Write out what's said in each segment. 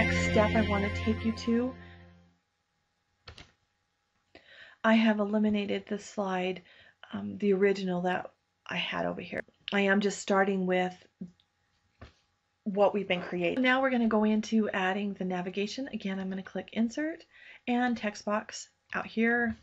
next step I want to take you to, I have eliminated the slide, the original that I had over here. I am just starting with what we've been creating. Now we're going to go into adding the navigation. Again, I'm going to click Insert and Text Box out here,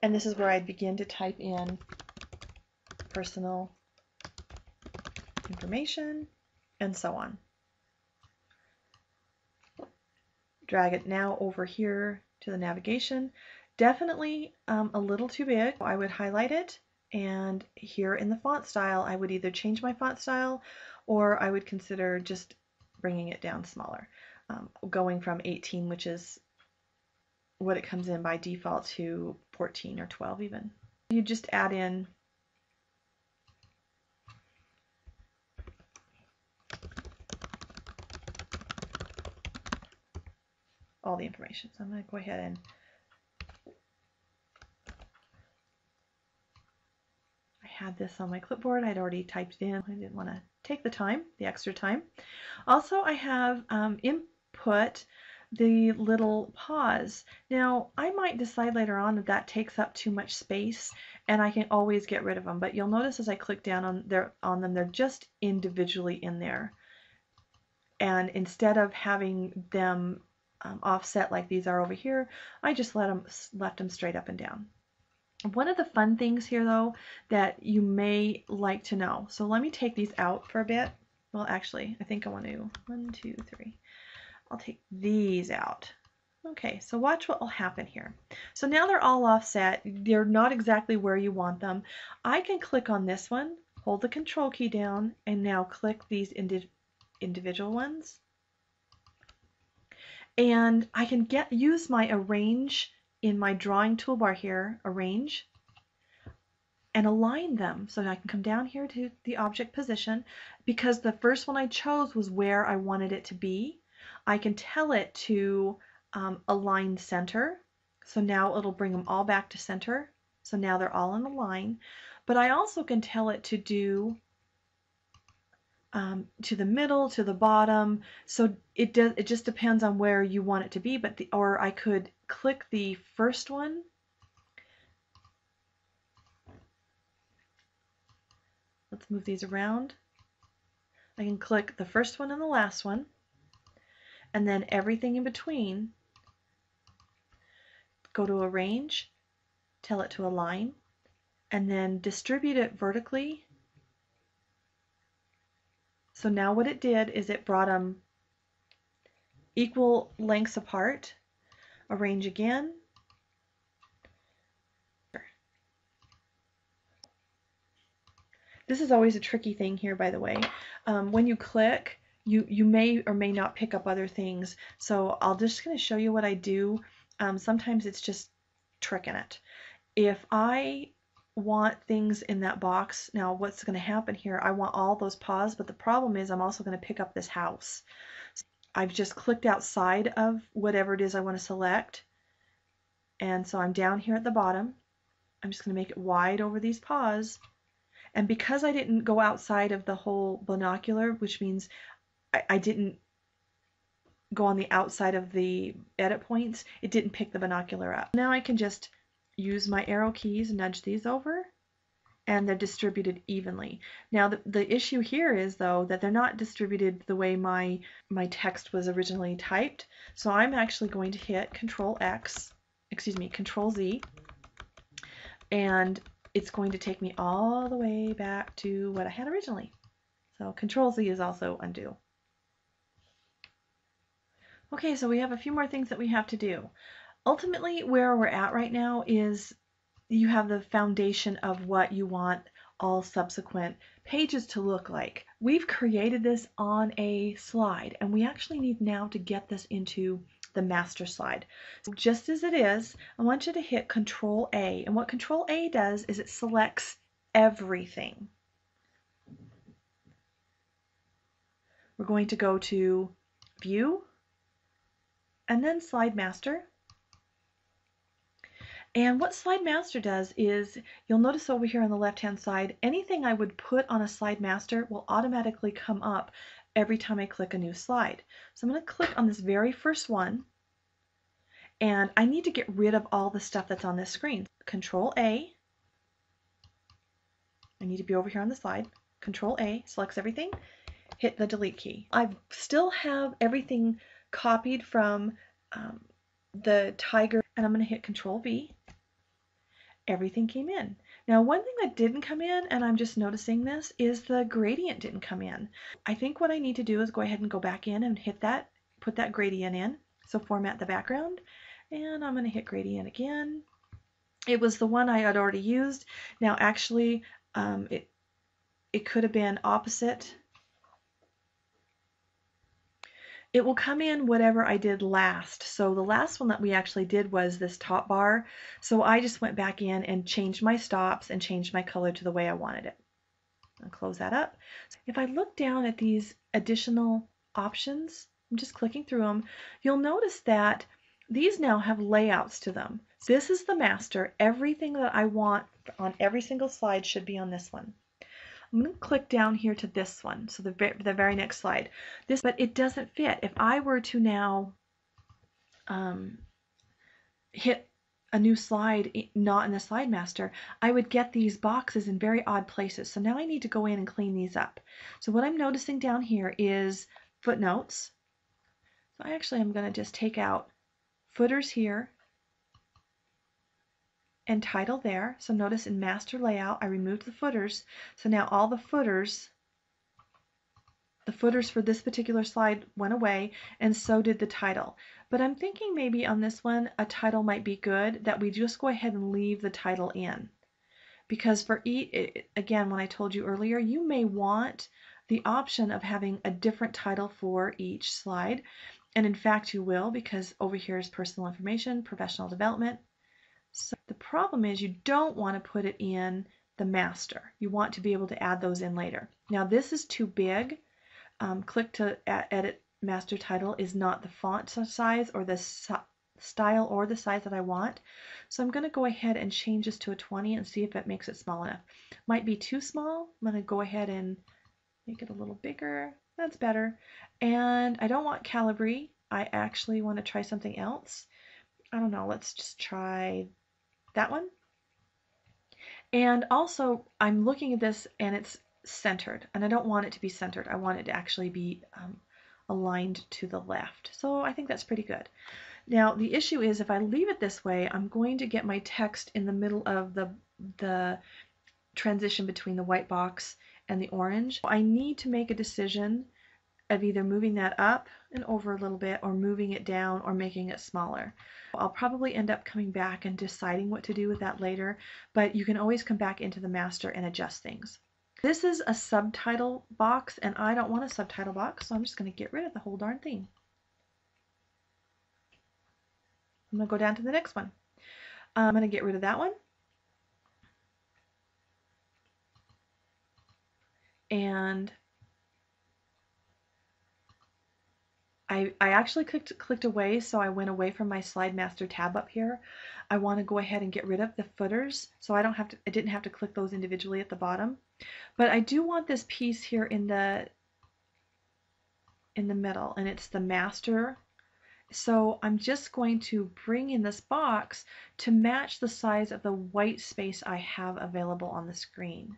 and this is where I begin to type in personal information and so on. Drag it now over here to the navigation. Definitely a little too big. I would highlight it, and here in the font style I would either change my font style or I would consider just bringing it down smaller, going from 18, which is what it comes in by default, to 14 or 12 even. You just add in all the information. So I'm going to go ahead and had this on my clipboard. I'd already typed it in. I didn't want to take the extra time. Also, I have input the little pause. Now, I might decide later on that that takes up too much space, and I can always get rid of them. But you'll notice as I click down on them, they're just individually in there. And instead of having them offset like these are over here, I just left them straight up and down. One of the fun things here, though, that you may like to know. So let me take these out for a bit. Well, actually, I think I want to 1, 2, 3. I'll take these out. Okay, so watch what will happen here. So now they're all offset. They're not exactly where you want them. I can click on this one, hold the Control key down, and now click these individual ones. And I can use my Arrange in my drawing toolbar here, Arrange, and align them. So I can come down here to the object position. Because the first one I chose was where I wanted it to be, I can tell it to align center. So now it'll bring them all back to center. So now they're all in a line. But I also can tell it to do to the middle, to the bottom. So it just depends on where you want it to be. Or I could click the first one, let's move these around. I can click the first one and the last one, and then everything in between. Go to Arrange, tell it to align, and then distribute it vertically. So now what it did is it brought them equal lengths apart. Arrange again. This is always a tricky thing here, by the way. When you click, you may or may not pick up other things. So I'll just going to show you what I do. Sometimes it's just tricking it. If I want things in that box, now what's going to happen here, I want all those paws, but the problem is I'm also going to pick up this house. So I've just clicked outside of whatever it is I want to select, and so I'm down here at the bottom. I'm just going to make it wide over these paws, and because I didn't go outside of the whole binocular, which means I didn't go on the outside of the edit points, it didn't pick the binocular up. Now I can just use my arrow keys, nudge these over, and they're distributed evenly. Now the issue here is, though, that they're not distributed the way my text was originally typed. So I'm actually going to hit Control Z, and it's going to take me all the way back to what I had originally. So Control Z is also undo. Okay, so we have a few more things that we have to do. Ultimately, where we're at right now is you have the foundation of what you want all subsequent pages to look like. We've created this on a slide, and we actually need now to get this into the master slide. So just as it is, I want you to hit Control A, and what Control A does is it selects everything. We're going to go to View, and then Slide Master. And what Slide Master does is, you'll notice over here on the left hand side, anything I would put on a Slide Master will automatically come up every time I click a new slide. So I'm going to click on this very first one, and I need to get rid of all the stuff that's on this screen. Control A. I need to be over here on the slide. Control A selects everything. Hit the delete key. I still have everything copied from the tiger, and I'm going to hit Control V. Everything came in. Now, one thing that didn't come in, and I'm just noticing this, is the gradient didn't come in. I think what I need to do is go ahead and go back in and hit that, put that gradient in. So format the background, and I'm going to hit gradient again. It was the one I had already used. Now, actually, it could have been opposite. It will come in whatever I did last. So the last one that we actually did was this top bar. So I just went back in and changed my stops and changed my color to the way I wanted it. I'll close that up. If I look down at these additional options, I'm just clicking through them, you'll notice that these now have layouts to them. This is the master. Everything that I want on every single slide should be on this one. I'm going to click down here to this one, so the very next slide. But it doesn't fit. If I were to now hit a new slide, not in the slide master, I would get these boxes in very odd places. So now I need to go in and clean these up. So what I'm noticing down here is footnotes. So I am going to just take out footers here and title there. So notice in master layout, I removed the footers. So now all the footers for this particular slide went away, and so did the title. But I'm thinking maybe on this one, a title might be good, that we just go ahead and leave the title in. Because for again, when I told you earlier, you may want the option of having a different title for each slide. And in fact, you will, because over here is personal information, professional development. So the problem is you don't want to put it in the master. You want to be able to add those in later. Now this is too big. Click to edit master title is not the font size or the style or the size that I want. So I'm going to go ahead and change this to a 20 and see if it makes it small enough. Might be too small. I'm going to go ahead and make it a little bigger. That's better. And I don't want Calibri. I actually want to try something else. I don't know. Let's just try that one. And also, I'm looking at this and it's centered, and I don't want it to be centered. I want it to actually be aligned to the left. So I think that's pretty good. Now the issue is if I leave it this way, I'm going to get my text in the middle of the transition between the white box and the orange. I need to make a decision of either moving that up and over a little bit or moving it down or making it smaller. I'll probably end up coming back and deciding what to do with that later, but you can always come back into the master and adjust things. This is a subtitle box, and I don't want a subtitle box, so I'm just going to get rid of the whole darn thing. I'm going to go down to the next one. I'm going to get rid of that one. And I actually clicked away, so I went away from my slide master tab up here. I want to go ahead and get rid of the footers, so I didn't have to click those individually at the bottom. But I do want this piece here in the middle, and it's the master. So I'm just going to bring in this box to match the size of the white space I have available on the screen.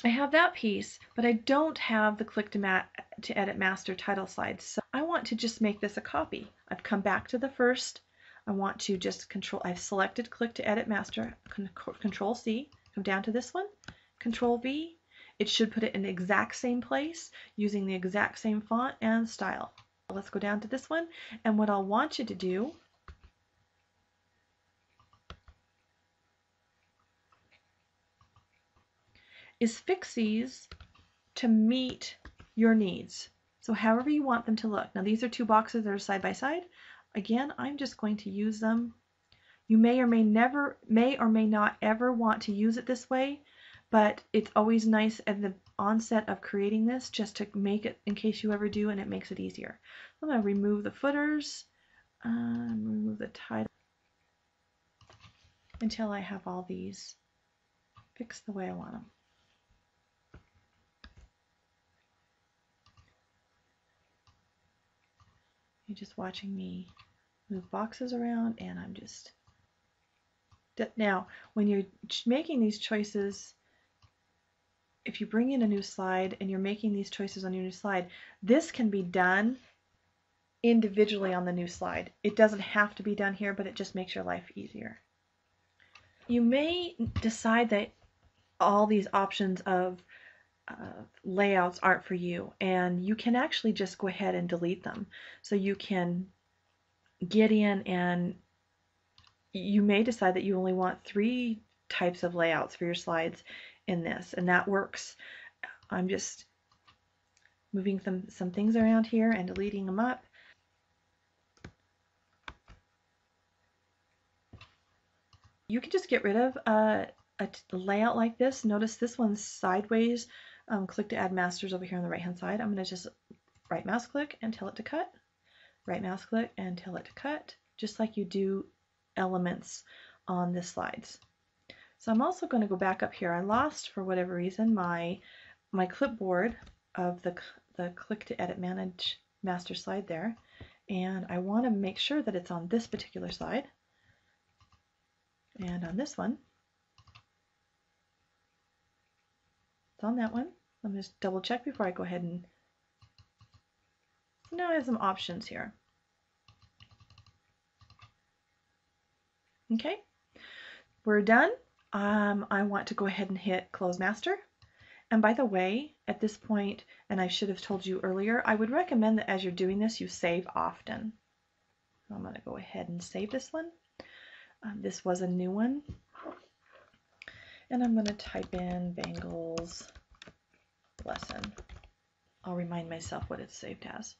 I have that piece, but I don't have the click to edit master title slide. So I want to just make this a copy. I've come back to the first. I want to just I've selected click to edit master, Control C, come down to this one, Control V. It should put it in the exact same place using the exact same font and style. Let's go down to this one, and what I'll want you to do is fix these to meet your needs. So however you want them to look. Now these are two boxes that are side by side. Again, I'm just going to use them. You may or may not ever want to use it this way, but it's always nice at the onset of creating this just to make it in case you ever do, and it makes it easier. I'm going to remove the footers, remove the title until I have all these fixed the way I want them. You're just watching me move boxes around, and I'm just... Now, when you're making these choices, if you bring in a new slide and you're making these choices on your new slide, this can be done individually on the new slide. It doesn't have to be done here, but it just makes your life easier. You may decide that all these options of layouts aren't for you, and you can actually just go ahead and delete them. So you can get in, and you may decide that you only want 3 types of layouts for your slides in this, and that works. I'm just moving some things around here and deleting them up. You can just get rid of a layout like this. Notice this one's sideways. Click to add masters over here on the right hand side. I'm going to just right mouse click and tell it to cut. Right mouse click and tell it to cut, just like you do elements on the slides. So I'm also going to go back up here. I lost, for whatever reason, my clipboard of the click to edit manage master slide there, and I want to make sure that it's on this particular slide and on this one. It's on that one. Let me just double check before I go ahead and... Now I have some options here. Okay, we're done. I want to go ahead and hit close master. And by the way, at this point, and I should have told you earlier, I would recommend that as you're doing this, you save often. I'm going to go ahead and save this one. This was a new one. And I'm going to type in Bengals lesson. I'll remind myself what it's saved as.